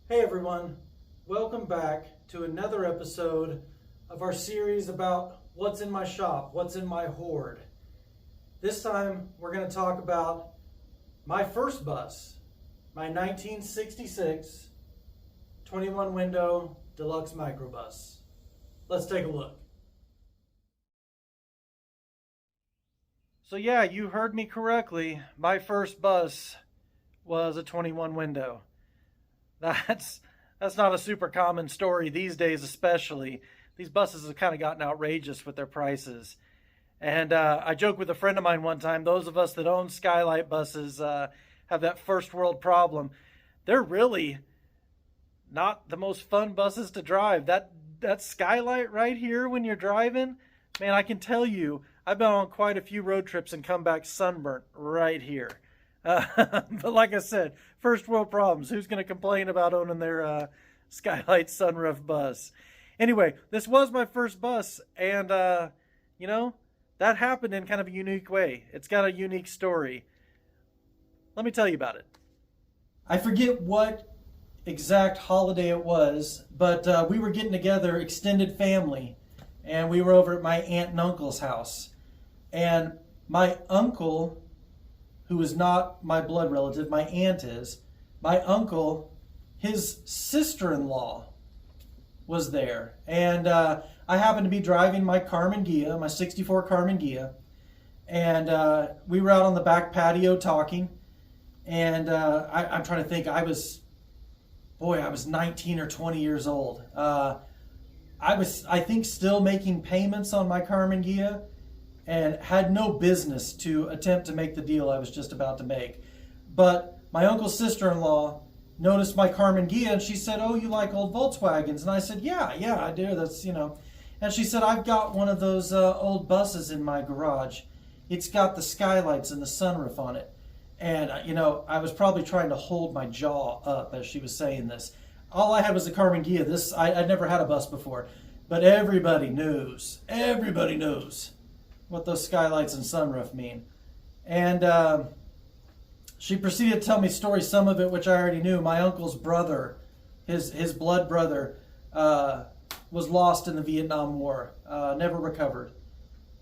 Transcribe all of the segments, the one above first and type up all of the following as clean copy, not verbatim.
Hey everyone, welcome back to another episode of our series about what's in my shop, what's in my hoard. This time we're going to talk about my first bus, my 1966 21 window Deluxe Microbus. Let's take a look. So yeah, you heard me correctly. My first bus was a 21 window. That's that's not a super common story these days, especially. These buses have kind of gotten outrageous with their prices. And I joked with a friend of mine one time. Those of us that own Skylight buses have that first world problem. They're really not the most fun buses to drive. That Skylight right here when you're driving, man, I can tell you, I've been on quite a few road trips and come back sunburnt right here. But like I said, first world problems. Who's going to complain about owning their Skylight sunroof bus? Anyway, this was my first bus, and that happened in kind of a unique way. It's got a unique story. Let me tell you about it. I forget what exact holiday it was, but we were getting together, extended family, and we were over at my aunt and uncle's house. And my uncle, who is not my blood relative, my aunt is, my uncle, his sister-in-law was there. And I happened to be driving my Carmen Ghia, my 64 Carmen Ghia. And we were out on the back patio talking. And I'm trying to think, I was 19 or 20 years old. I was, I think, still making payments on my Carmen Ghia, and had no business to attempt to make the deal I was just about to make. But my uncle's sister-in-law noticed my Carmen Ghia, and she said, "Oh, you like old Volkswagens?" And I said, yeah, I do. That's. And she said, "I've got one of those old buses in my garage. It's got the skylights and the sunroof on it." And, I was probably trying to hold my jaw up as she was saying this. All I had was a Carmen Ghia. I'd never had a bus before. But everybody knows what those skylights and sunroof mean. And she proceeded to tell me stories, some of it which I already knew. My uncle's brother, his blood brother, was lost in the Vietnam War, never recovered.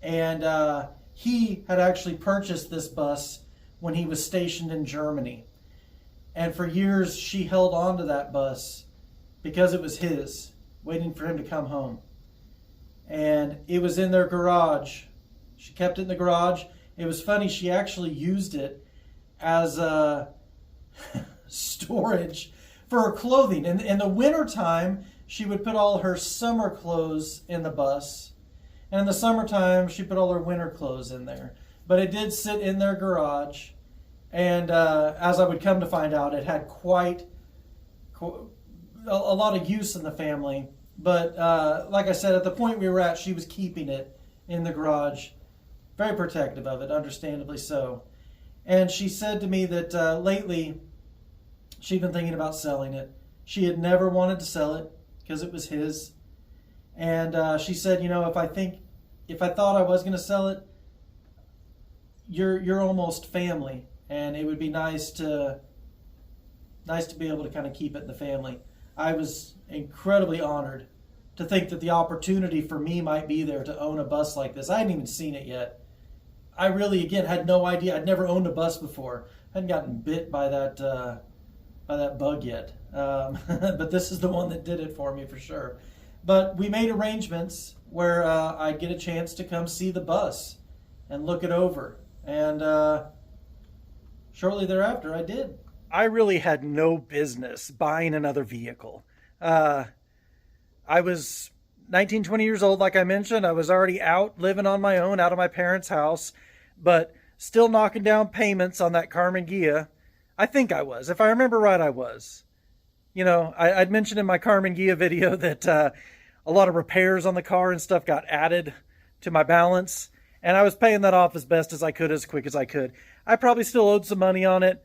And he had actually purchased this bus when he was stationed in Germany. And for years she held on to that bus because it was his, waiting for him to come home. And it was in their garage. She kept it in the garage. It was funny, she actually used it as storage for her clothing. In the wintertime, she would put all her summer clothes in the bus. And in the summertime, she put all her winter clothes in there. But it did sit in their garage. And as I would come to find out, it had quite a lot of use in the family. But like I said, at the point we were at, she was keeping it in the garage. Very protective of it, understandably so. And she said to me that lately she'd been thinking about selling it. She had never wanted to sell it because it was his. And she said, if I thought I was going to sell it, you're almost family, and it would be nice to be able to kind of keep it in the family. I was incredibly honored to think that the opportunity for me might be there to own a bus like this. I hadn't even seen it yet. I really, again, had no idea. I'd never owned a bus before. I hadn't gotten bit by that bug yet. But this is the one that did it for me for sure. But we made arrangements where I'd get a chance to come see the bus and look it over. And shortly thereafter, I did. I really had no business buying another vehicle. I was 19, 20 years old, like I mentioned. I was already out living on my own, out of my parents' house, but still knocking down payments on that Carmen Ghia. I think I was. If I remember right, I was. I'd mentioned in my Carmen Ghia video that a lot of repairs on the car and stuff got added to my balance, and I was paying that off as best as I could, as quick as I could. I probably still owed some money on it,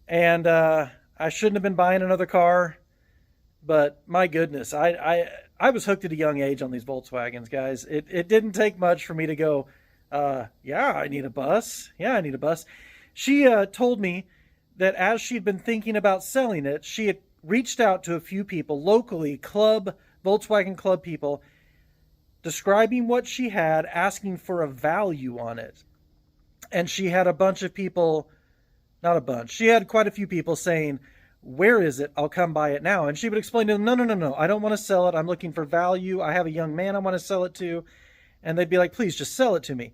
and I shouldn't have been buying another car, but my goodness, I was hooked at a young age on these Volkswagens, guys. It didn't take much for me to go, yeah, I need a bus. Yeah, I need a bus. She told me that as she'd been thinking about selling it, she had reached out to a few people locally, Volkswagen Club people, describing what she had, asking for a value on it. And she had a bunch of people, not a bunch, she had quite a few people saying, where is it? I'll come buy it now. And she would explain to them, no, I don't want to sell it. I'm looking for value. I have a young man I want to sell it to. And they'd be like, please just sell it to me.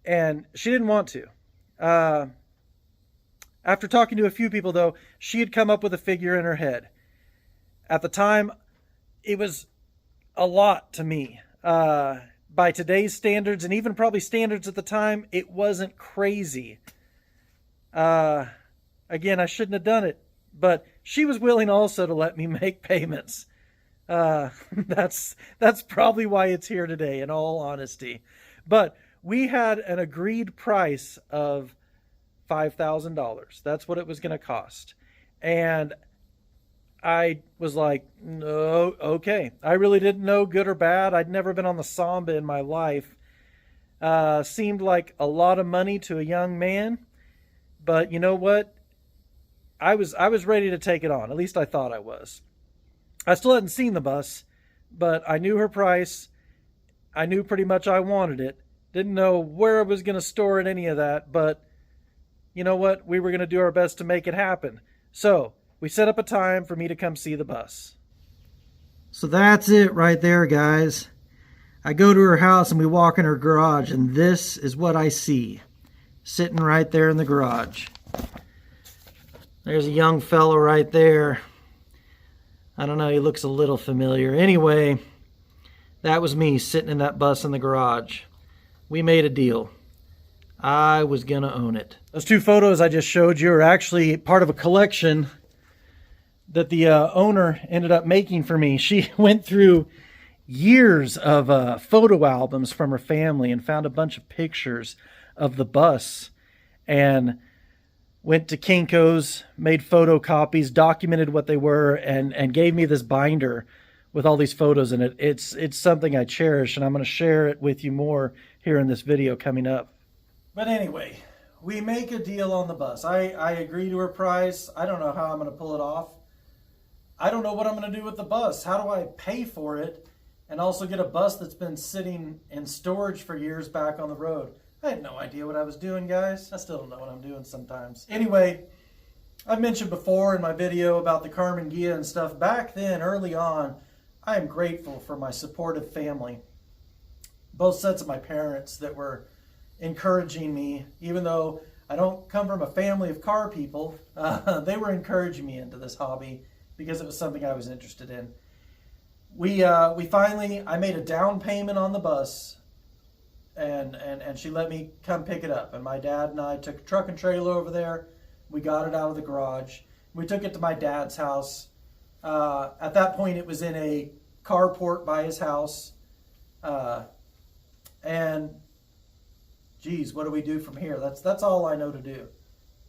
And she didn't want to. After talking to a few people, though, she had come up with a figure in her head. At the time, it was a lot to me. By today's standards, and even probably standards at the time, it wasn't crazy. Again, I shouldn't have done it. But she was willing also to let me make payments. That's probably why it's here today, in all honesty. But we had an agreed price of $5,000. That's what it was going to cost. And I was like, no, okay. I really didn't know good or bad. I'd never been on the Samba in my life. Seemed like a lot of money to a young man. But you know what? I was ready to take it on. At least I thought I was. I still hadn't seen the bus, but I knew her price. I knew pretty much I wanted it. Didn't know where I was going to store it, any of that, but you know what? We were going to do our best to make it happen. So we set up a time for me to come see the bus. So that's it right there, guys. I go to her house and we walk in her garage, and this is what I see sitting right there in the garage. There's a young fellow right there. I don't know, he looks a little familiar. Anyway, that was me sitting in that bus in the garage. We made a deal. I was gonna own it. Those two photos I just showed you are actually part of a collection that the owner ended up making for me. She went through years of photo albums from her family and found a bunch of pictures of the bus, and went to Kinko's, made photocopies, documented what they were, and gave me this binder with all these photos in it. It's something I cherish, and I'm going to share it with you more here in this video coming up. But anyway, we make a deal on the bus. I agree to her price. I don't know how I'm going to pull it off. I don't know what I'm going to do with the bus. How do I pay for it and also get a bus that's been sitting in storage for years back on the road? I had no idea what I was doing, guys. I still don't know what I'm doing sometimes. Anyway, I've mentioned before in my video about the Karmann Ghia and stuff. Back then, early on, I am grateful for my supportive family. Both sets of my parents that were encouraging me, even though I don't come from a family of car people. They were encouraging me into this hobby because it was something I was interested in. I made a down payment on the bus. And she let me come pick it up. And my dad and I took a truck and trailer over there. We got it out of the garage. We took it to my dad's house. At that point, it was in a carport by his house. And, geez, what do we do from here? That's all I know to do,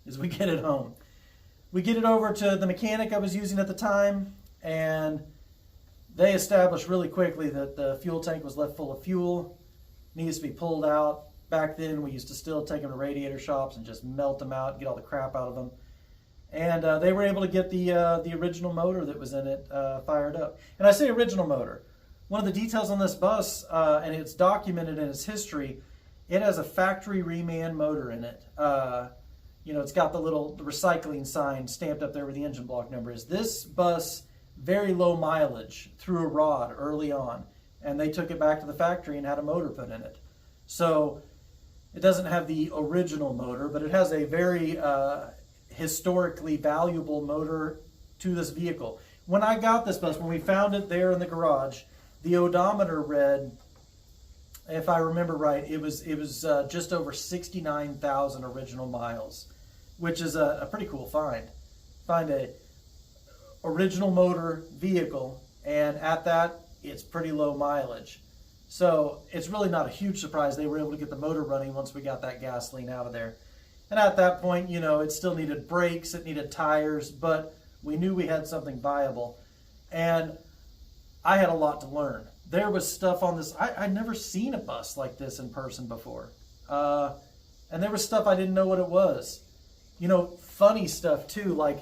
is we get it home. We get it over to the mechanic I was using at the time, and they established really quickly that the fuel tank was left full of fuel. Needs to be pulled out. Back then, we used to still take them to radiator shops and just melt them out, get all the crap out of them. And they were able to get the original motor that was in it fired up. And I say original motor. One of the details on this bus, and it's documented in its history, it has a factory reman motor in it. It's got the recycling sign stamped up there where the engine block number is. This bus, very low mileage, through a rod early on. And they took it back to the factory and had a motor put in it. So it doesn't have the original motor, but it has a very historically valuable motor to this vehicle. When I got this bus, when we found it there in the garage, the odometer read, if I remember right, it was just over 69,000 original miles, which is a pretty cool find. Find a original motor vehicle, and at that, it's pretty low mileage. So it's really not a huge surprise they were able to get the motor running once we got that gasoline out of there. And at that point, it still needed brakes, it needed tires, but we knew we had something viable. And I had a lot to learn. There was stuff on this. I'd never seen a bus like this in person before. And there was stuff I didn't know what it was. Funny stuff too, like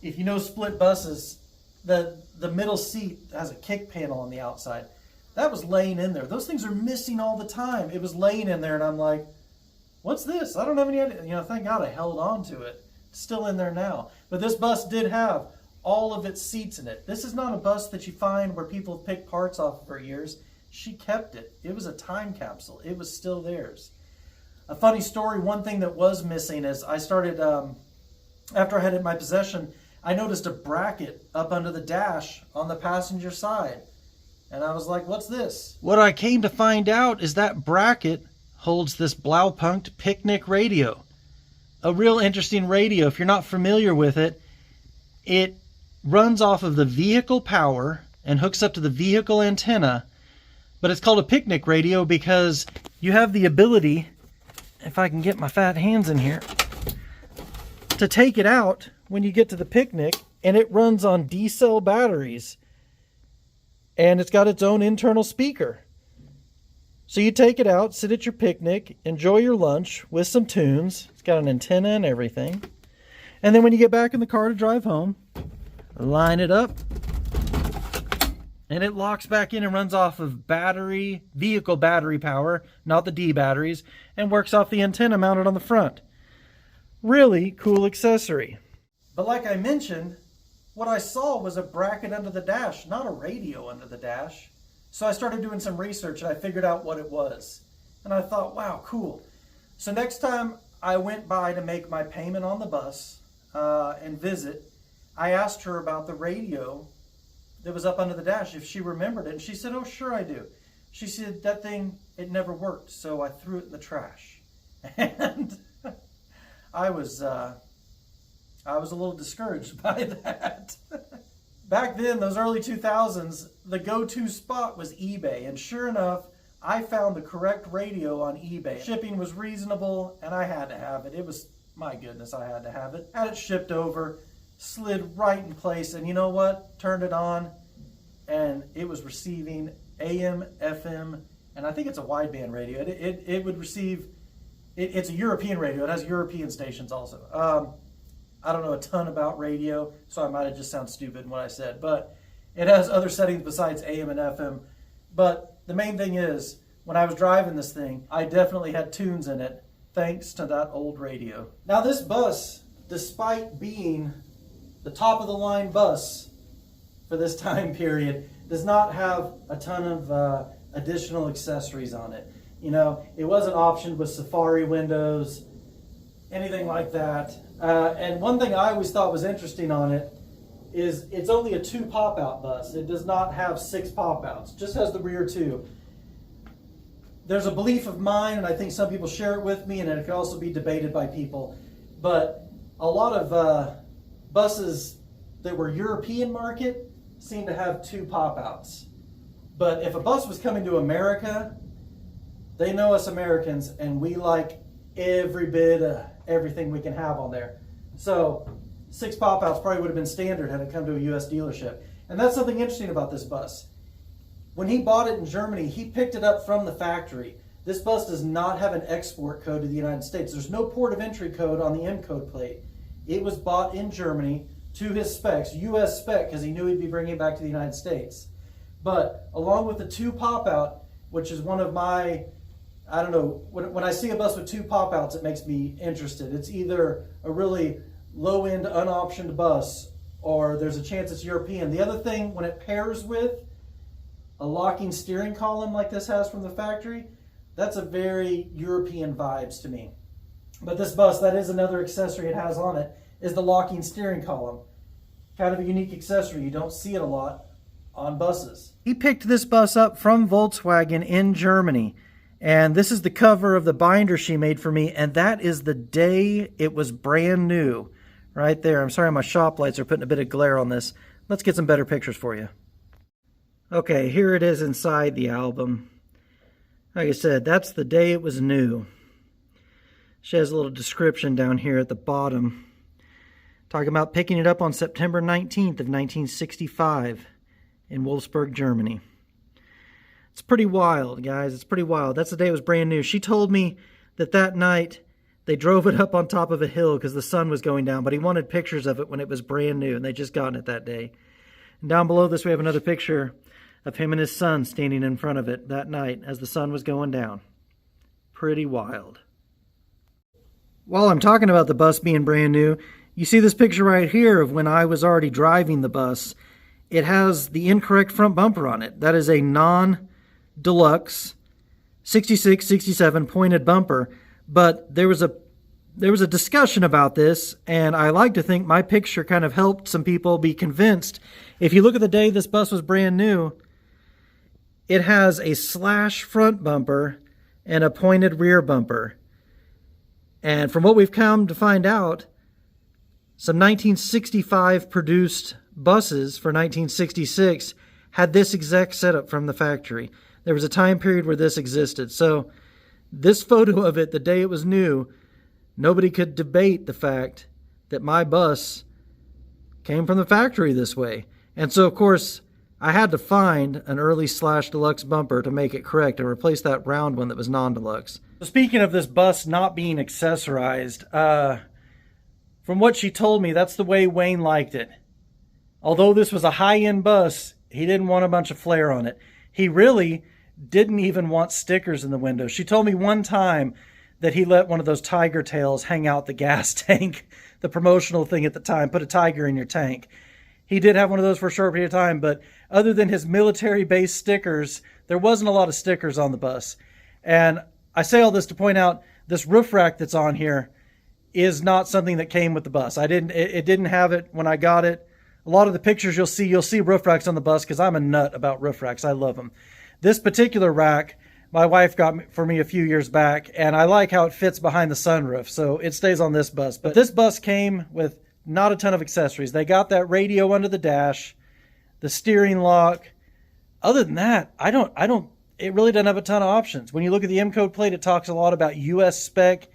if you know split buses, the middle seat has a kick panel on the outside. That was laying in there. Those things are missing all the time. It was laying in there, and I'm like, what's this? I don't have any idea. You know, thank God I held on to it. It's still in there now. But this bus did have all of its seats in it. This is not a bus that you find where people have picked parts off for years. She kept it. It was a time capsule. It was still theirs. A funny story, one thing that was missing is I started, after I had it in my possession, I noticed a bracket up under the dash on the passenger side. And I was like, what's this? What I came to find out is that bracket holds this Blaupunkt picnic radio. A real interesting radio. If you're not familiar with it, it runs off of the vehicle power and hooks up to the vehicle antenna. But it's called a picnic radio because you have the ability, if I can get my fat hands in here, to take it out when you get to the picnic, and it runs on D-cell batteries. And it's got its own internal speaker. So you take it out, sit at your picnic, enjoy your lunch with some tunes. It's got an antenna and everything. And then when you get back in the car to drive home, line it up, and it locks back in and runs off of vehicle battery power, not the D batteries, and works off the antenna mounted on the front. Really cool accessory. But like I mentioned, what I saw was a bracket under the dash, not a radio under the dash. So I started doing some research and I figured out what it was. And I thought, wow, cool. So next time I went by to make my payment on the bus and visit, I asked her about the radio that was up under the dash, if she remembered it. And she said, oh, sure I do. She said, that thing, it never worked, so I threw it in the trash. And I was a little discouraged by that. Back then, those early 2000s, the go-to spot was eBay. And sure enough, I found the correct radio on eBay. Shipping was reasonable, and I had to have it. It was, my goodness, I had to have it. Had it shipped over, slid right in place, and you know what? Turned it on, and it was receiving AM, FM, and I think it's a wideband radio. It would receive, it's a European radio. It has European stations also. I don't know a ton about radio, so I might have just sounded stupid in what I said, but it has other settings besides AM and FM. But the main thing is, when I was driving this thing, I definitely had tunes in it, thanks to that old radio. Now this bus, despite being the top of the line bus for this time period, does not have a ton of additional accessories on it. You know, it wasn't optioned with Safari windows, anything like that. And one thing I always thought was interesting on it is it's only a 2 pop-out bus. It does not have 6 pop-outs, just has the rear 2. There's a belief of mine, and I think some people share it with me, and it can also be debated by people, but a lot of buses that were European market seem to have 2 pop-outs. But if a bus was coming to America, they know us Americans, and we like every bit of everything we can have on there. So 6 pop-outs probably would have been standard had it come to a US dealership. And that's something interesting about this bus. When he bought it in Germany, he picked it up from the factory. This bus does not have an export code to the United States. There's no port of entry code on the M code plate. It was bought in Germany to his specs, US spec, because he knew he'd be bringing it back to the United States. But along with the 2 pop-out, which is one of my, I don't know, when I see a bus with 2 pop-outs, it makes me interested. It's either a really low-end, unoptioned bus, or there's a chance it's European. The other thing, when it pairs with a locking steering column like this has from the factory, that's a very European vibes to me. But this bus, that is another accessory it has on it, is the locking steering column. Kind of a unique accessory. You don't see it a lot on buses. He picked this bus up from Volkswagen in Germany. And this is the cover of the binder she made for me, and that is the day it was brand new. Right there. I'm sorry my shop lights are putting a bit of glare on this. Let's get some better pictures for you. Okay, here it is inside the album. Like I said, that's the day it was new. She has a little description down here at the bottom, talking about picking it up on September 19th of 1965 in Wolfsburg, Germany. It's pretty wild, guys. It's pretty wild. That's the day it was brand new. She told me that that night They drove it up on top of a hill because the sun was going down, but he wanted pictures of it when it was brand new, and they just gotten it that day. And down below this, we have another picture of him and his son standing in front of it that night as the sun was going down. Pretty wild. While I'm talking about the bus being brand new, you see this picture right here of when I was already driving the bus. It has the incorrect front bumper on it. That is a non-Deluxe 66, 67 pointed bumper. But there was a discussion about this, and I like to think my picture kind of helped some people be convinced. If you look at the day this bus was brand new, it has a slash front bumper and a pointed rear bumper. And from what we've come to find out, some 1965 produced buses for 1966 had this exact setup from the factory. There was a time period where this existed. So this photo of it, the day it was new, nobody could debate the fact that my bus came from the factory this way. And so, of course, I had to find an early slash deluxe bumper to make it correct and replace that round one that was non-deluxe. So speaking of this bus not being accessorized, from what she told me, that's the way Wayne liked it. Although this was a high-end bus, he didn't want a bunch of flair on it. He really didn't even want stickers in the window. She told me one time that he let one of those tiger tails hang out the gas tank, the promotional thing at the time, put a tiger in your tank. He did have one of those for a short period of time, but other than his military-based stickers, there wasn't a lot of stickers on the bus. And I say all this to point out this roof rack that's on here is not something that came with the bus. It didn't have it when I got it. A lot of the pictures you'll see roof racks on the bus because I'm a nut about roof racks. I love them. This particular rack, my wife got for me a few years back, and I like how it fits behind the sunroof, so it stays on this bus. But this bus came with not a ton of accessories. They got that radio under the dash, the steering lock. Other than that, it really doesn't have a ton of options. When you look at the M-code plate, it talks a lot about US spec,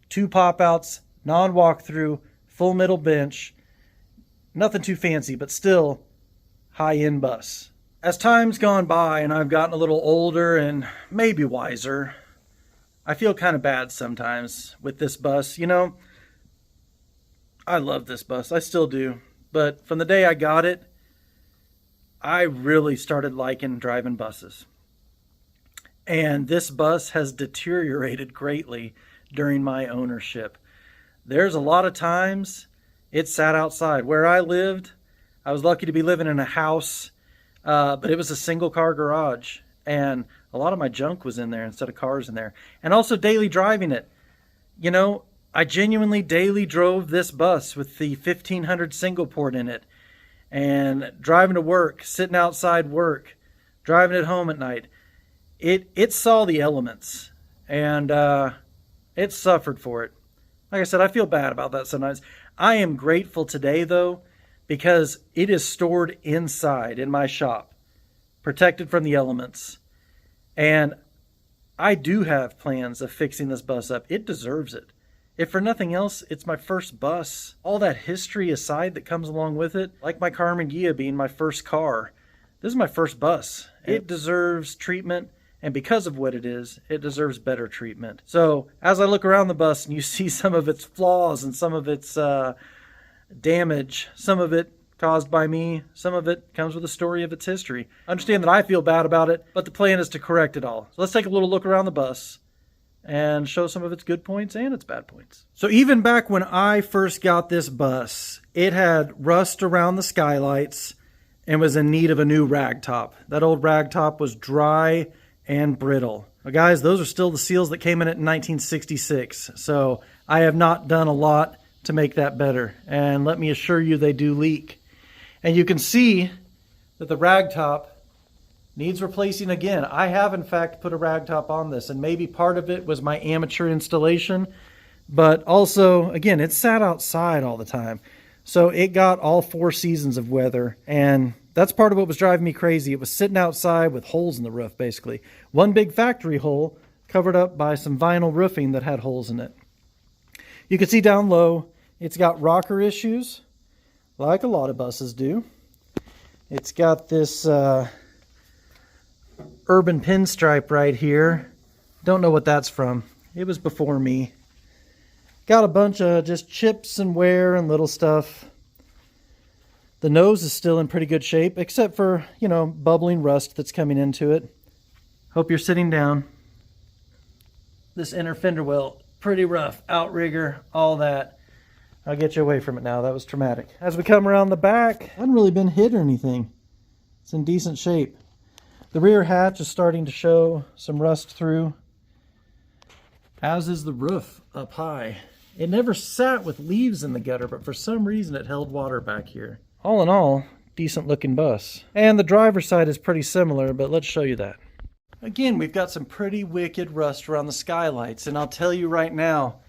2 pop-outs, non-walkthrough, full middle bench. Nothing too fancy, but still high-end bus. As time's gone by and I've gotten a little older and maybe wiser, I feel kind of bad sometimes with this bus. You know, I love this bus. I still do. But from the day I got it, I really started liking driving buses. And this bus has deteriorated greatly during my ownership. There's a lot of times it sat outside. Where I lived, I was lucky to be living in a house, but it was a single car garage. And a lot of my junk was in there instead of cars in there. And also daily driving it. You know, I genuinely daily drove this bus with the 1500 single port in it. And driving to work, sitting outside work, driving it home at night. It saw the elements. And it suffered for it. Like I said, I feel bad about that sometimes. I am grateful today, though, because it is stored inside in my shop, protected from the elements. And I do have plans of fixing this bus up. It deserves it. If for nothing else, it's my first bus. All that history aside that comes along with it, like my Carmen Ghia being my first car, this is my first bus. It deserves treatment. And because of what it deserves better treatment. So as I look around the bus and you see some of its flaws and some of its damage, some of it caused by me, some of it comes with a story of its history. Understand that I feel bad about it, but the plan is to correct it all. So let's take a little look around the bus and show some of its good points and its bad points. So even back when I first got this bus, it had rust around the skylights and was in need of a new rag top. That old rag top was dry and brittle. Well, guys, those are still the seals that came in it in 1966. So I have not done a lot to make that better. And let me assure you, they do leak. And you can see that the rag top needs replacing again. I have, in fact, put a rag top on this, and maybe part of it was my amateur installation. But also, again, it sat outside all the time. So it got all 4 seasons of weather, and that's part of what was driving me crazy. It was sitting outside with holes in the roof, basically. One big factory hole covered up by some vinyl roofing that had holes in it. You can see down low, it's got rocker issues, like a lot of buses do. It's got this urban pinstripe right here. Don't know what that's from. It was before me. Got a bunch of just chips and wear and little stuff. The nose is still in pretty good shape, except for, you know, bubbling rust that's coming into it. Hope you're sitting down. This inner fender well, pretty rough. Outrigger, all that. I'll get you away from it now. That was traumatic. As we come around the back, hasn't really been hit or anything. It's in decent shape. The rear hatch is starting to show some rust through, as is the roof up high. It never sat with leaves in the gutter, but for some reason it held water back here. All in all, decent looking bus. And the driver's side is pretty similar, but let's show you that. Again, we've got some pretty wicked rust around the skylights, and I'll tell you right now,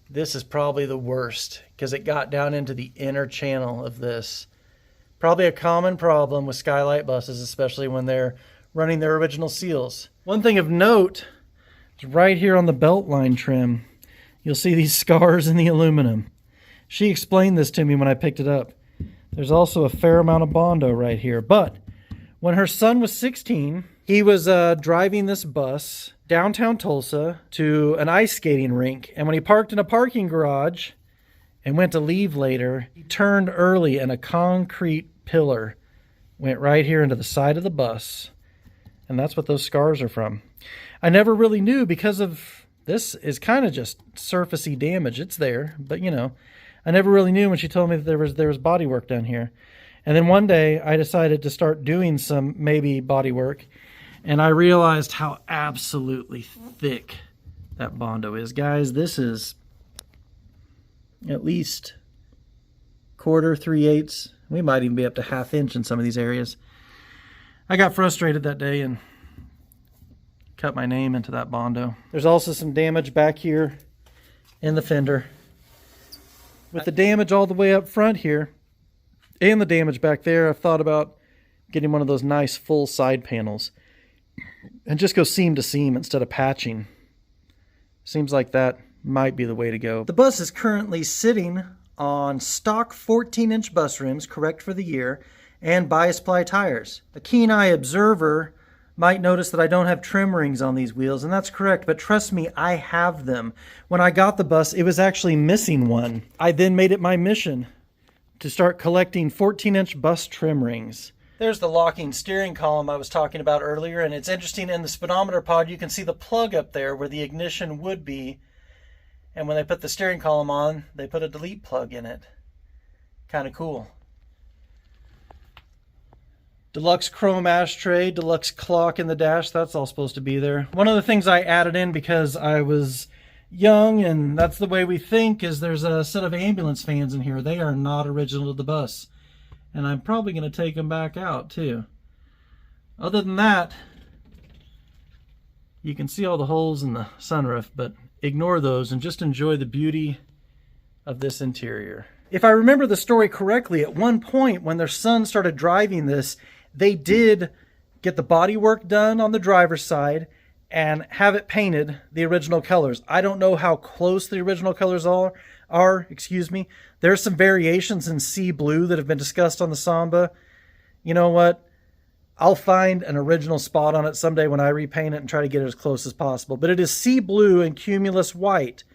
this is probably the worst because it got down into the inner channel of this. Probably a common problem with skylight buses, especially when they're running their original seals. One thing of note is right here on the belt line trim, you'll see these scars in the aluminum. She explained this to me when I picked it up. There's also a fair amount of Bondo right here. But when her son was 16, he was driving this bus downtown Tulsa to an ice skating rink. And when he parked in a parking garage and went to leave later, he turned early and a concrete pillar went right here into the side of the bus. And that's what those scars are from. I never really knew because of this is kind of just surfacey damage. It's there, but you know. I never really knew when she told me that there was body work done here. And then one day I decided to start doing some maybe body work, and I realized how absolutely thick that Bondo is. Guys, this is at least quarter, 3/8. We might even be up to 1/2 inch in some of these areas. I got frustrated that day and cut my name into that Bondo. There's also some damage back here in the fender. With the damage all the way up front here, and the damage back there, I've thought about getting one of those nice full side panels and just go seam to seam instead of patching. Seems like that might be the way to go. The bus is currently sitting on stock 14-inch bus rims, correct for the year, and bias ply tires. A keen-eye observer might notice that I don't have trim rings on these wheels, and that's correct, but trust me, I have them. When I got the bus, it was actually missing one. I then made it my mission to start collecting 14-inch bus trim rings. There's the locking steering column I was talking about earlier, and it's interesting, in the speedometer pod, you can see the plug up there where the ignition would be, and when they put the steering column on, they put a delete plug in it. Kind of cool. Deluxe chrome ashtray, deluxe clock in the dash, that's all supposed to be there. One of the things I added in because I was young, and that's the way we think, is there's a set of ambulance fans in here. They are not original to the bus. And I'm probably going to take them back out too. Other than that, you can see all the holes in the sunroof, but ignore those and just enjoy the beauty of this interior. If I remember the story correctly, at one point when their son started driving this, they did get the body work done on the driver's side and have it painted the original colors. I don't know how close the original colors are. There's some variations in sea blue that have been discussed on the Samba. You know what? I'll find an original spot on it someday when I repaint it and try to get it as close as possible. But it is sea blue and cumulus white.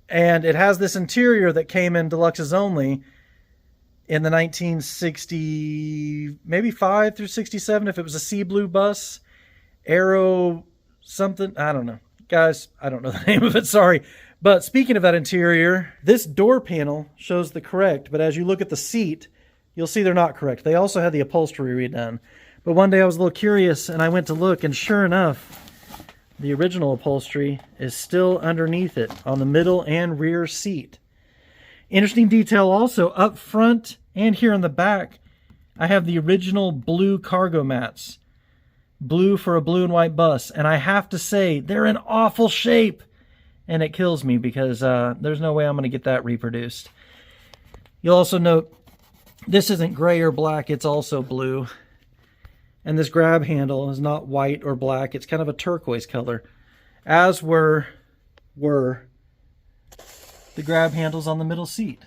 And it has this interior that came in Deluxes only in the 1960, maybe 5 through 67, if it was a sea blue bus. Aero something, I don't know. Guys, I don't know the name of it, sorry. But speaking of that interior, this door panel shows the correct, but as you look at the seat, you'll see they're not correct. They also had the upholstery redone. But one day I was a little curious and I went to look, and sure enough, the original upholstery is still underneath it on the middle and rear seat. Interesting detail also, up front and here in the back, I have the original blue cargo mats. Blue for a blue and white bus. And I have to say, they're in awful shape. And it kills me because there's no way I'm going to get that reproduced. You'll also note, this isn't gray or black, it's also blue. And this grab handle is not white or black, it's kind of a turquoise color. As were the grab handles on the middle seat.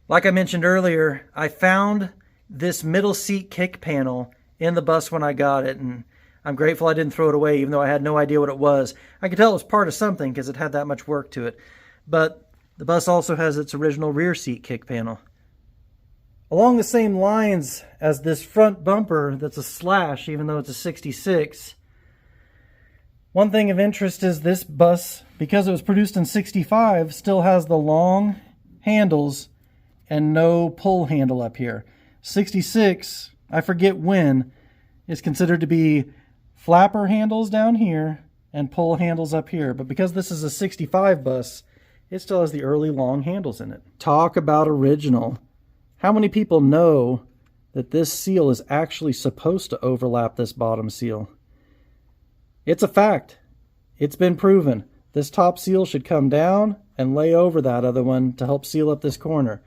Like I mentioned earlier, I found this middle seat kick panel in the bus when I got it, and I'm grateful I didn't throw it away, even though I had no idea what it was. I could tell it was part of something because it had that much work to it. but the bus also has its original rear seat kick panel. Along the same lines as this front bumper that's a slash, even though it's a 66, one thing of interest is this bus, because it was produced in 65, still has the long handles and no pull handle up here. 66, I forget when, is considered to be flapper handles down here and pull handles up here. But because this is a 65 bus, it still has the early long handles in it. Talk about original. How many people know that this seal is actually supposed to overlap this bottom seal? It's a fact. It's been proven. This top seal should come down and lay over that other one to help seal up this corner.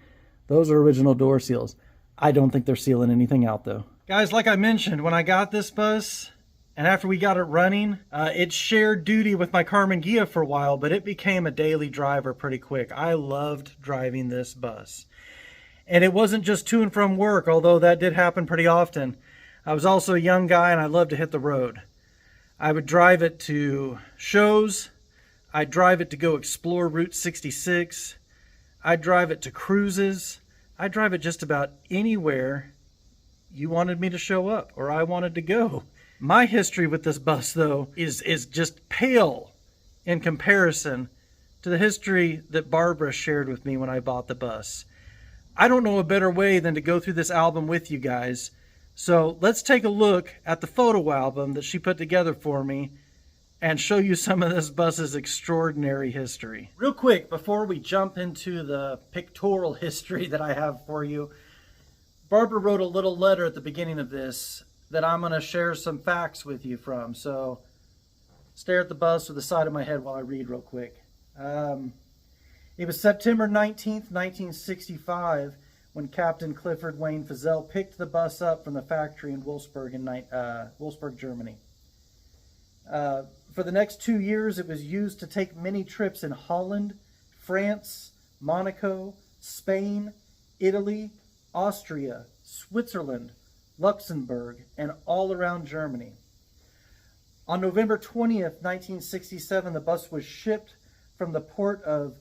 Those are original door seals. I don't think they're sealing anything out though. Guys, like I mentioned, when I got this bus and after we got it running, it shared duty with my Carmen Ghia for a while, but it became a daily driver pretty quick. I loved driving this bus. And it wasn't just to and from work, although that did happen pretty often. I was also a young guy and I loved to hit the road. I would drive it to shows. I'd drive it to go explore Route 66. I'd drive it to cruises. I'd drive it just about anywhere you wanted me to show up or I wanted to go. My history with this bus, though, is just pale in comparison to the history that Barbara shared with me when I bought the bus. I don't know a better way than to go through this album with you guys. So let's take a look at the photo album that she put together for me and show you some of this bus's extraordinary history. Real quick, before we jump into the pictorial history that I have for you, Barbara wrote a little letter at the beginning of this that I'm going to share some facts with you from. So stare at the bus with the side of my head while I read real quick. It was September 19th, 1965, when Captain Clifford Wayne Fazell picked the bus up from the factory in Wolfsburg, Germany. For the next 2 years, it was used to take many trips in Holland, France, Monaco, Spain, Italy, Austria, Switzerland, Luxembourg, and all around Germany. On November 20th, 1967, the bus was shipped from the port of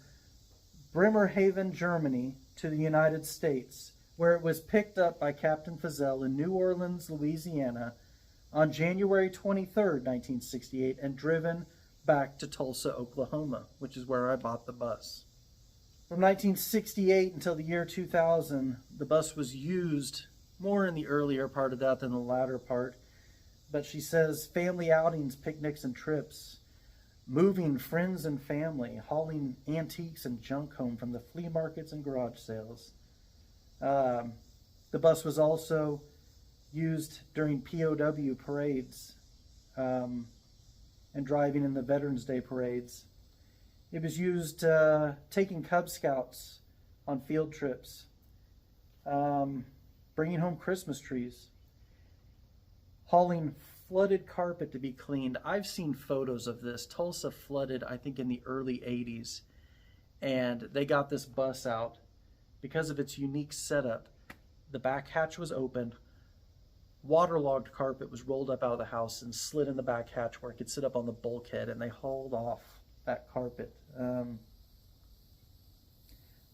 Bremerhaven, Germany, to the United States, where it was picked up by Captain Fazell in New Orleans, Louisiana, on January 23rd, 1968, and driven back to Tulsa, Oklahoma, which is where I bought the bus. From 1968 until the year 2000, the bus was used more in the earlier part of that than the latter part, but she says family outings, picnics, and trips, moving friends and family, hauling antiques and junk home from the flea markets and garage sales. The bus was also used during POW parades and driving in the Veterans Day parades. It was used taking Cub Scouts on field trips, bringing home Christmas trees, hauling flooded carpet to be cleaned. I've seen photos of this. Tulsa flooded, I think, in the early 80s, and they got this bus out because of its unique setup. The back hatch was open. Waterlogged carpet was rolled up out of the house and slid in the back hatch where it could sit up on the bulkhead, and they hauled off that carpet.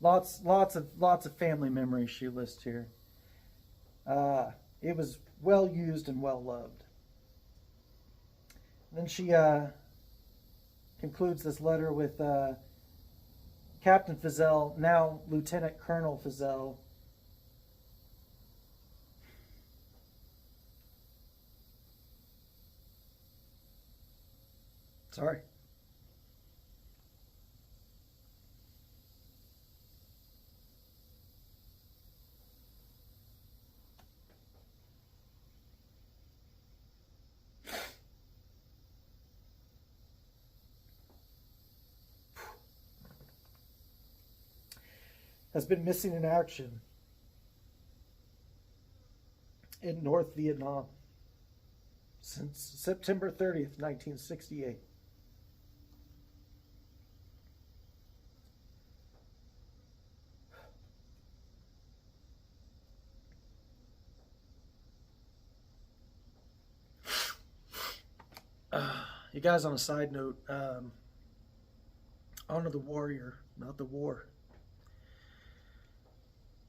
Lots of family memories she lists here. It was well used and well loved. Then she concludes this letter with Captain Fazell, now Lieutenant Colonel Fazell. Sorry. Has been missing in action in North Vietnam since September 30th, 1968. You guys, on a side note, Honor the Warrior not the war.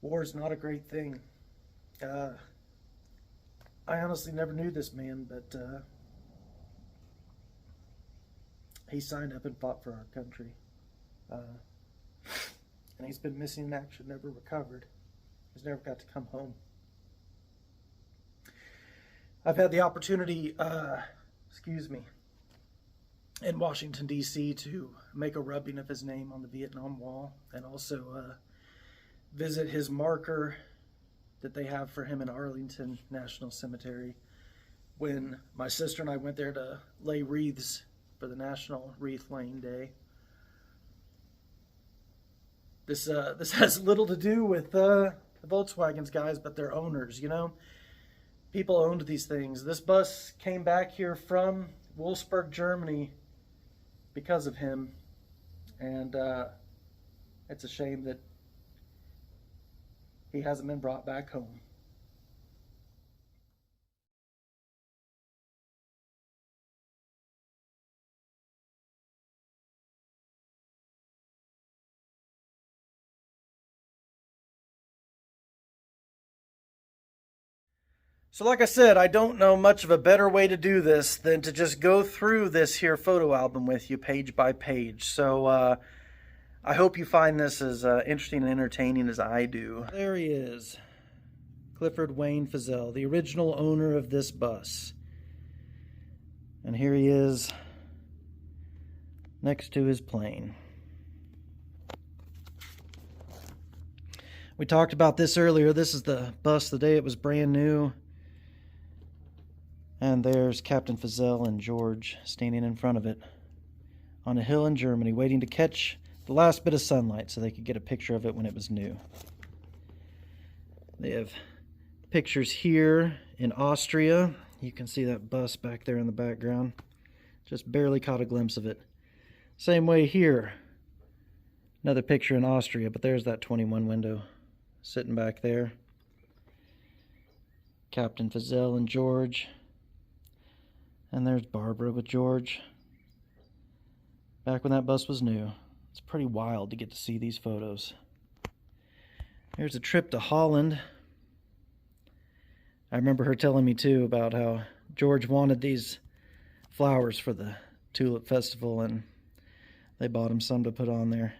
War is not a great thing. I honestly never knew this man, but he signed up and fought for our country. And he's been missing in action, never recovered. He's never got to come home. I've had the opportunity, in Washington, D.C. to make a rubbing of his name on the Vietnam Wall, and also visit his marker that they have for him in Arlington National Cemetery. When my sister and I went there to lay wreaths for the National Wreath Laying Day. This has little to do with the Volkswagens, guys, but their owners, you know. People owned these things. This bus came back here from Wolfsburg, Germany because of him. And it's a shame that he hasn't been brought back home. So like I said, I don't know much of a better way to do this than to just go through this here photo album with you page by page. So I hope you find this as interesting and entertaining as I do. There he is, Clifford Wayne Feazell, the original owner of this bus. And here he is next to his plane. We talked about this earlier. This is the bus the day it was brand new. And there's Captain Feazell and George standing in front of it on a hill in Germany, waiting to catch the last bit of sunlight so they could get a picture of it when it was new. They have pictures here in Austria. You can see that bus back there in the background. Just barely caught a glimpse of it. Same way here. Another picture in Austria, but there's that 21 window sitting back there. Captain Feazell and George. And there's Barbara with George. Back when that bus was new. It's pretty wild to get to see these photos. Here's a trip to Holland. I remember her telling me too about how George wanted these flowers for the Tulip Festival, and they bought him some to put on there.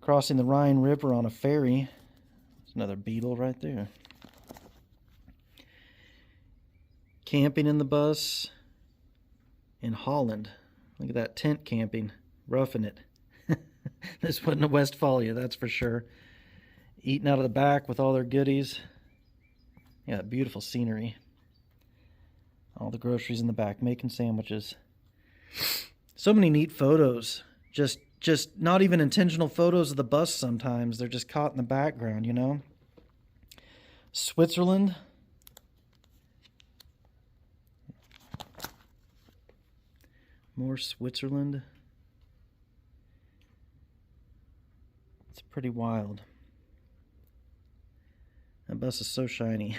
Crossing the Rhine River on a ferry. There's another beetle right there. Camping in the bus in Holland. Look at that tent camping, roughing it. This wasn't a Westphalia, that's for sure. Eating out of the back with all their goodies. Yeah, beautiful scenery. All the groceries in the back, making sandwiches. So many neat photos. Just not even intentional photos of the bus sometimes. They're just caught in the background, you know. Switzerland. More Switzerland. It's pretty wild. That bus is so shiny.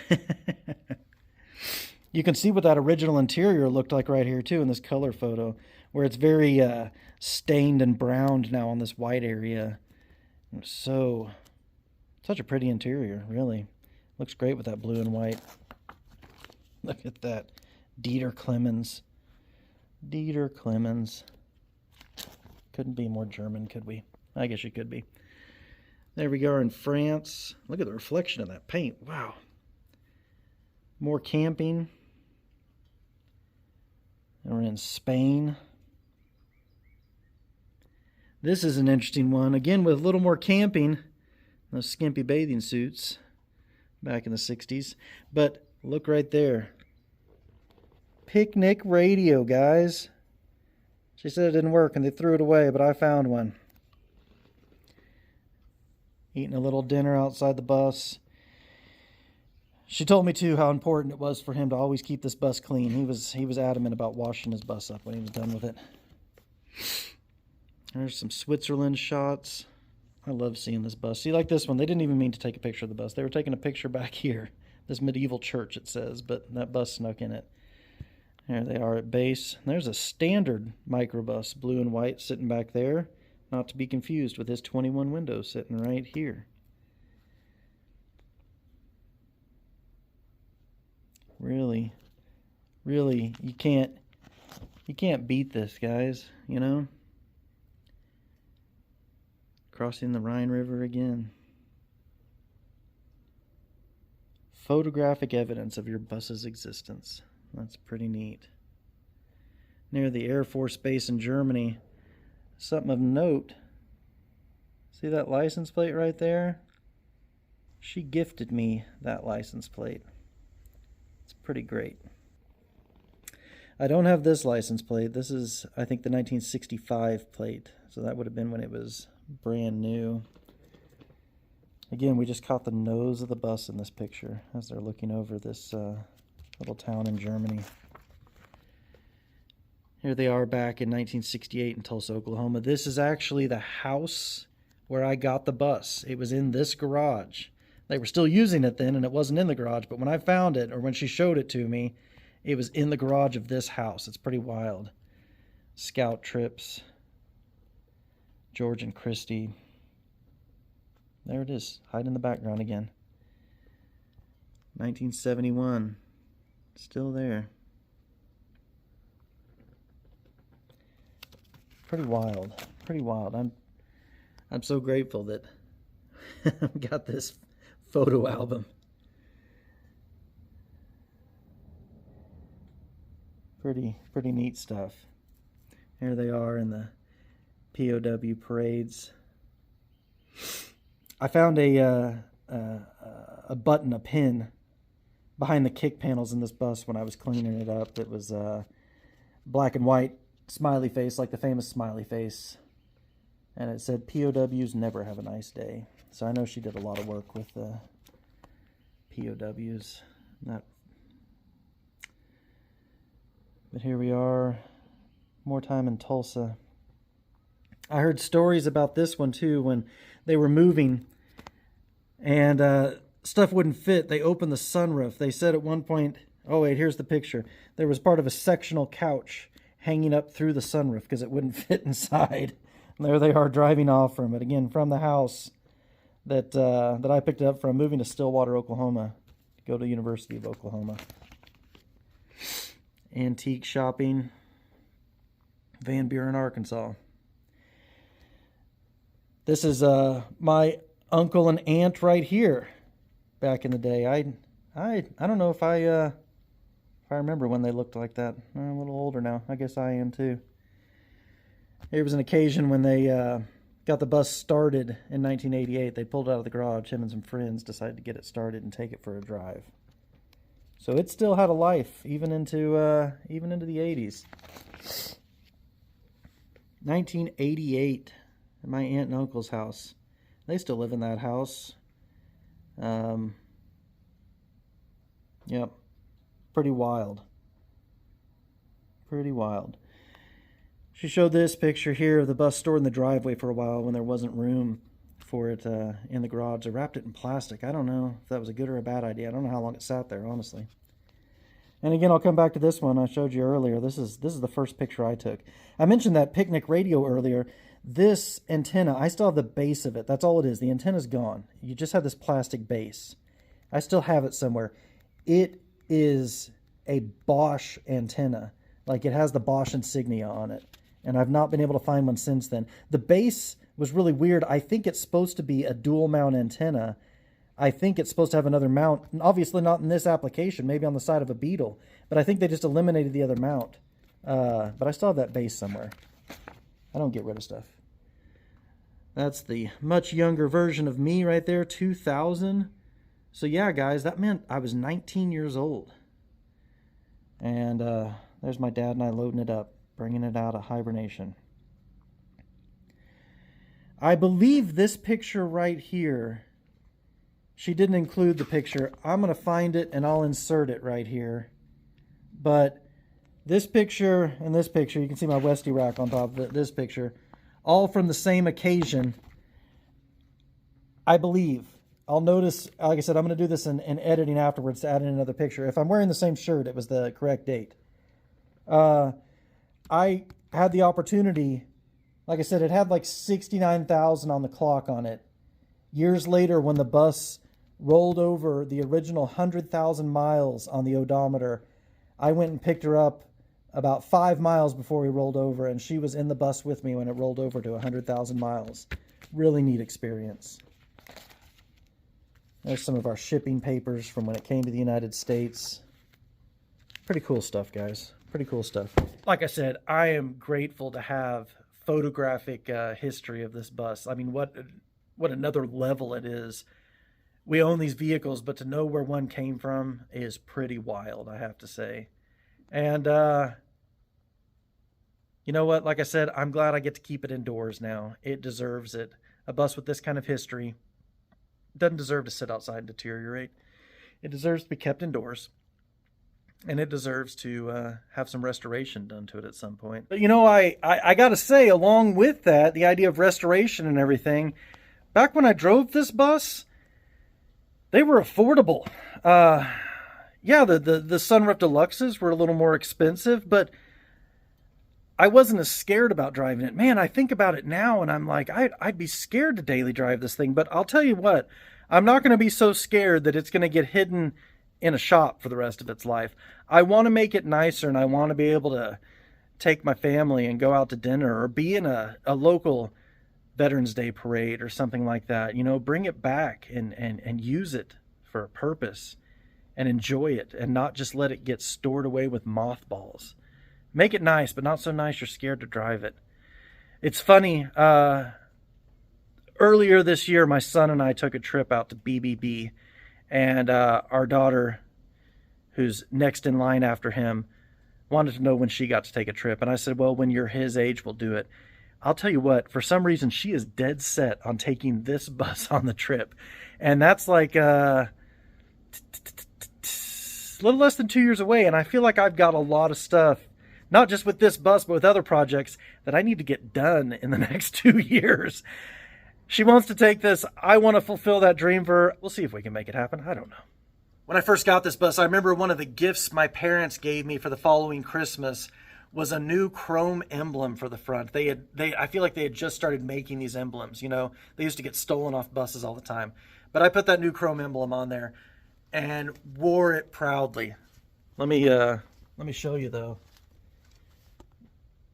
You can see what that original interior looked like right here too in this color photo, where it's very stained and browned now on this white area. So, such a pretty interior, really. Looks great with that blue and white. Look at that. Dieter Clemens. Dieter Clemens. Couldn't be more German, could we? I guess you could be. There we go in France. Look at the reflection of that paint. Wow. More camping. And we're in Spain. This is an interesting one. Again, with a little more camping. Those skimpy bathing suits back in the 60s. But look right there. Picnic radio, guys. She said it didn't work and they threw it away, but I found one. Eating a little dinner outside the bus. She told me too how important it was for him to always keep this bus clean. He was adamant about washing his bus up when he was done with it. There's some Switzerland shots. I love seeing this bus. See, like this one, they didn't even mean to take a picture of the bus. They were taking a picture back here. This medieval church, it says, but that bus snuck in it. There they are at base. There's a standard microbus, blue and white, sitting back there. Not to be confused with his 21 window sitting right here. Really, really, you can't beat this, guys, you know? Crossing the Rhine River again. Photographic evidence of your bus's existence. That's pretty neat. Near the Air Force Base in Germany. Something of note. See that license plate right there? She gifted me that license plate. It's pretty great. I don't have this license plate. This is, I think, the 1965 plate. So that would have been when it was brand new. Again, we just caught the nose of the bus in this picture as they're looking over this little town in Germany. Here they are back in 1968 in Tulsa, Oklahoma. This is actually the house where I got the bus. It was in this garage. They were still using it then, and it wasn't in the garage, but when I found it, or when she showed it to me, it was in the garage of this house. It's pretty wild. Scout trips. George and Christy. There it is, hiding in the background again. 1971. Still there. Pretty wild. Pretty wild. I'm so grateful that I've got this photo album. Pretty neat stuff. Here they are in the POW parades. I found a button, a pin, behind the kick panels in this bus when I was cleaning it up. It was black and white smiley face, like the famous smiley face. And it said, POWs never have a nice day. So I know she did a lot of work with POWs. But here we are, more time in Tulsa. I heard stories about this one too, when they were moving and stuff wouldn't fit. They opened the sunroof. They said at one point, oh wait, here's the picture. There was part of a sectional couch hanging up through the sunroof because it wouldn't fit inside. And there they are driving off from it. Again, from the house that I picked it up from, moving to Stillwater, Oklahoma, to go to the University of Oklahoma. Antique shopping. Van Buren, Arkansas. This is my uncle and aunt right here back in the day. I don't know if I remember when they looked like that. I'm a little older now. I guess I am too. There was an occasion when they got the bus started in 1988. They pulled it out of the garage. Him and some friends decided to get it started and take it for a drive. So it still had a life even into the 80s. 1988. At my aunt and uncle's house. They still live in that house. Yep. Pretty wild. Pretty wild. She showed this picture here of the bus stored in the driveway for a while when there wasn't room for it in the garage. They wrapped it in plastic. I don't know if that was a good or a bad idea. I don't know how long it sat there, honestly. And again, I'll come back to this one I showed you earlier. This is the first picture I took. I mentioned that picnic radio earlier. This antenna, I still have the base of it. That's all it is. The antenna's gone. You just have this plastic base. I still have it somewhere. It is a Bosch antenna. Like, it has the Bosch insignia on it. And I've not been able to find one since then. The base was really weird. I think it's supposed to be a dual mount antenna. I think it's supposed to have another mount. Obviously not in this application. Maybe on the side of a Beetle. But I think they just eliminated the other mount. But I still have that base somewhere. I don't get rid of stuff. That's the much younger version of me right there, 2000. So yeah, guys, that meant I was 19 years old. And there's my dad and I loading it up, bringing it out of hibernation. I believe this picture right here, she didn't include the picture. I'm going to find it and I'll insert it right here. But this picture and this picture, you can see my Westy rack on top of this picture, all from the same occasion, I believe. I'll notice, like I said, I'm going to do this in editing afterwards to add in another picture. If I'm wearing the same shirt, it was the correct date. I had the opportunity Like I said, it had like 69,000 on the clock on it. Years later, when the bus rolled over the original 100,000 miles on the odometer, I went and picked her up about 5 miles before we rolled over, and she was in the bus with me when it rolled over to 100,000 miles. Really neat experience. There's some of our shipping papers from when it came to the United States. Pretty cool stuff, guys. Pretty cool stuff. Like I said, I am grateful to have photographic history of this bus. I mean, what another level it is. We own these vehicles, but to know where one came from is pretty wild, I have to say. And you know what? Like I said, I'm glad I get to keep it indoors now. It deserves it. A bus with this kind of history doesn't deserve to sit outside and deteriorate. It deserves to be kept indoors. And it deserves to have some restoration done to it at some point. But, you know, I got to say, along with that, the idea of restoration and everything, back when I drove this bus, they were affordable. Yeah, the sunroof Deluxes were a little more expensive, but I wasn't as scared about driving it. Man, I think about it now, and I'm like, I'd be scared to daily drive this thing. But I'll tell you what, I'm not going to be so scared that it's going to get hidden in a shop for the rest of its life. I want to make it nicer, and I want to be able to take my family and go out to dinner or be in a local Veterans Day parade or something like that. You know, bring it back and use it for a purpose and enjoy it and not just let it get stored away with mothballs. Make it nice, but not so nice you're scared to drive it. It's funny, earlier this year, my son and I took a trip out to BBB, and our daughter, who's next in line after him, wanted to know when she got to take a trip. And I said, well, when you're his age, we'll do it. I'll tell you what, for some reason, she is dead set on taking this bus on the trip. And that's like a little less than 2 years away. And I feel like I've got a lot of stuff, not just with this bus, but with other projects that I need to get done in the next 2 years. She wants to take this. I want to fulfill that dream for her. We'll see if we can make it happen. I don't know. When I first got this bus, I remember one of the gifts my parents gave me for the following Christmas was a new chrome emblem for the front. I feel like they had just started making these emblems. You know, they used to get stolen off buses all the time. But I put that new chrome emblem on there and wore it proudly. Let me show you though.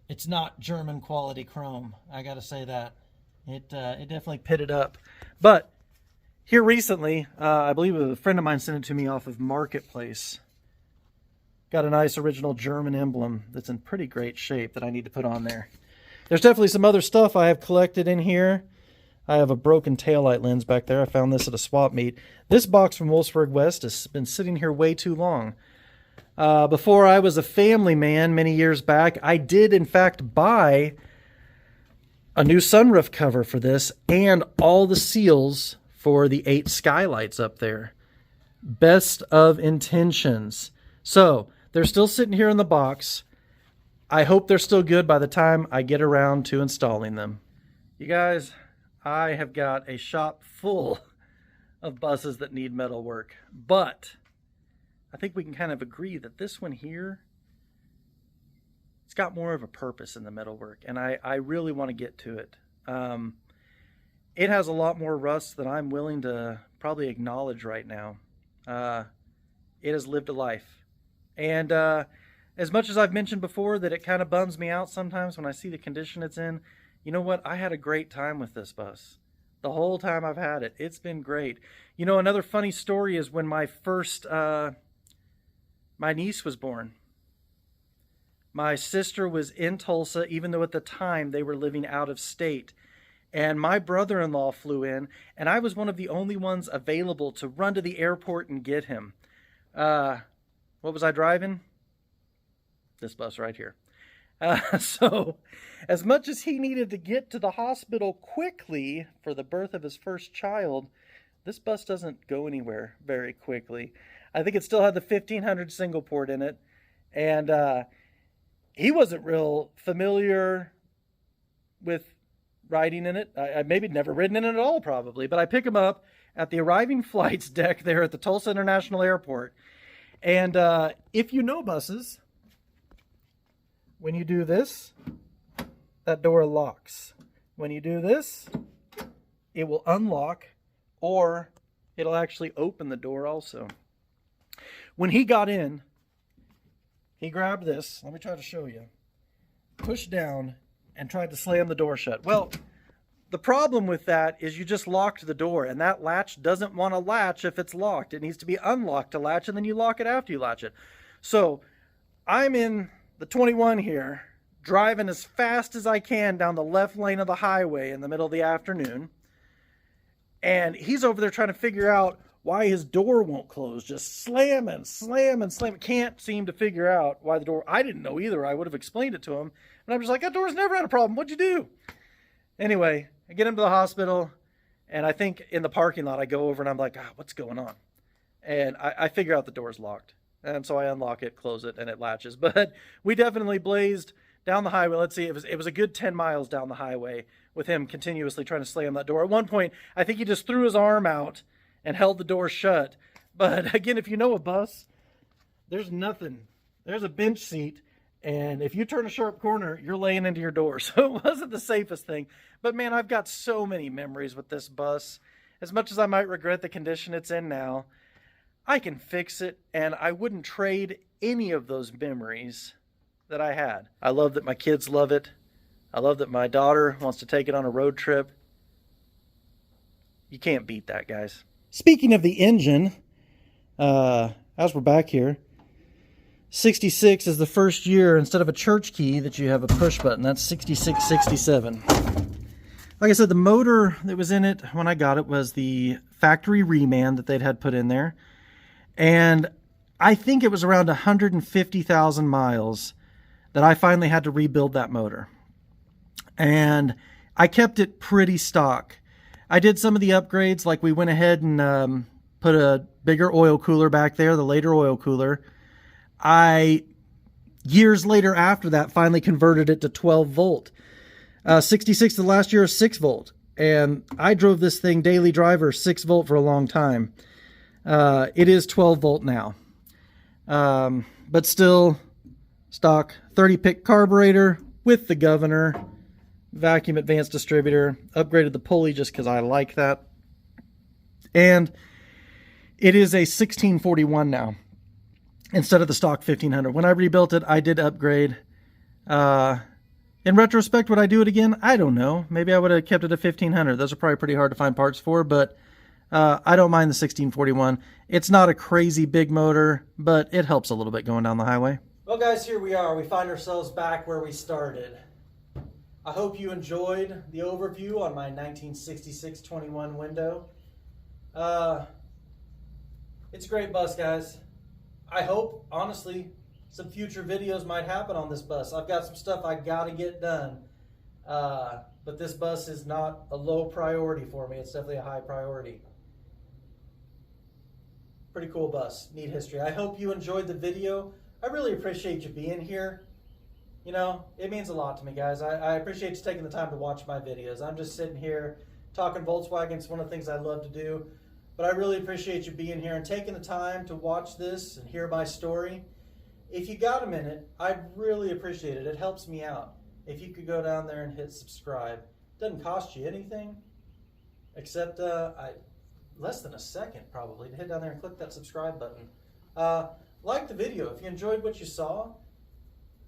It's not German quality chrome. I got to say that. It definitely pitted up. But here recently, I believe a friend of mine sent it to me off of Marketplace. Got a nice original German emblem that's in pretty great shape that I need to put on there. There's definitely some other stuff I have collected in here. I have a broken taillight lens back there. I found this at a swap meet. This box from Wolfsburg West has been sitting here way too long. Before I was a family man many years back, I did in fact buy a new sunroof cover for this and all the seals for the 8 skylights up there. Best of intentions. So they're still sitting here in the box. I hope they're still good by the time I get around to installing them. You guys, I have got a shop full of buses that need metal work, but I think we can kind of agree that this one here, it's got more of a purpose in the metalwork, and I really want to get to it. It has a lot more rust than I'm willing to probably acknowledge right now. It has lived a life. And as much as I've mentioned before that it kind of bums me out sometimes when I see the condition it's in, you know what? I had a great time with this bus. The whole time I've had it. It's been great. You know, another funny story is when my first, my niece was born. My sister was in Tulsa, even though at the time they were living out of state. And my brother-in-law flew in, and I was one of the only ones available to run to the airport and get him. What was I driving? This bus right here. So, as much as he needed to get to the hospital quickly for the birth of his first child, this bus doesn't go anywhere very quickly. I think it still had the 1500 single port in it, and he wasn't real familiar with riding in it. I maybe never ridden in it at all, probably, but I pick him up at the arriving flights deck there at the Tulsa International Airport. And if you know buses, when you do this, that door locks. When you do this, it will unlock, or it'll actually open the door also. When he got in, he grabbed this. Let me try to show you. Pushed down and tried to slam the door shut. Well, the problem with that is you just locked the door, and that latch doesn't want to latch if it's locked. It needs to be unlocked to latch, and then you lock it after you latch it. So I'm in the 21 here, driving as fast as I can down the left lane of the highway in the middle of the afternoon. And he's over there trying to figure out why his door won't close. Just slamming. Can't seem to figure out why the door... I didn't know either. I would have explained it to him. And I'm just like, that door's never had a problem. What'd you do? Anyway, I get him to the hospital. And I think in the parking lot, I go over and I'm like, what's going on? And I figure out the door's locked. And so I unlock it, close it, and it latches. But we definitely blazed down the highway. Let's see, it was a good 10 miles down the highway with him continuously trying to slam that door. At one point, I think he just threw his arm out and held the door shut. But again, if you know a bus, there's nothing. There's a bench seat, and if you turn a sharp corner, you're laying into your door. So it wasn't the safest thing. But man, I've got so many memories with this bus. As much as I might regret the condition it's in now, I can fix it, and I wouldn't trade any of those memories that I had. I love that my kids love it. I love that my daughter wants to take it on a road trip. You can't beat that, guys. Speaking of the engine, as we're back here, 66 is the first year, instead of a church key, that you have a push button. That's 66, 67. Like I said, the motor that was in it when I got it was the factory reman that they'd had put in there. And I think it was around 150,000 miles that I finally had to rebuild that motor. And I kept it pretty stock. I did some of the upgrades, like we went ahead and put a bigger oil cooler back there, the later oil cooler. Years later after that, finally converted it to 12 volt. 66 the last year is 6 volt. And I drove this thing daily driver 6 volt for a long time. It is 12 volt now. But still stock 30 pick carburetor with the governor, vacuum advanced distributor, upgraded the pulley just because I like that. And it is a 1641 now instead of the stock 1500. When I rebuilt it, I did upgrade. In retrospect, would I do it again? I don't know. Maybe I would have kept it at 1500. Those are probably pretty hard to find parts for, but I don't mind the 1641. It's not a crazy big motor, but it helps a little bit going down the highway. Well, guys, here we are. We find ourselves back where we started. I hope you enjoyed the overview on my 1966 21 window. It's a great bus, guys. I hope, honestly, some future videos might happen on this bus. I've got some stuff I got to get done. But this bus is not a low priority for me. It's definitely a high priority. Pretty cool bus. Neat history. I hope you enjoyed the video. I really appreciate you being here. You know, it means a lot to me, guys. I appreciate you taking the time to watch my videos. I'm just sitting here talking Volkswagen. It's one of the things I love to do. But I really appreciate you being here and taking the time to watch this and hear my story. If you got a minute, I'd really appreciate it. It helps me out. If you could go down there and hit subscribe. It doesn't cost you anything, except less than a second probably, to hit down there and click that subscribe button. Like the video. If you enjoyed what you saw,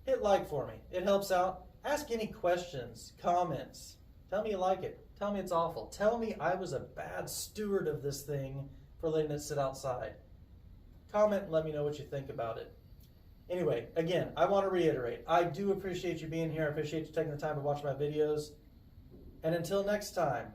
hit like for me. It helps out. Ask any questions, comments. Tell me you like it. Tell me it's awful. Tell me I was a bad steward of this thing for letting it sit outside. Comment and let me know what you think about it. Anyway, again, I want to reiterate, I do appreciate you being here. I appreciate you taking the time to watch my videos. And until next time,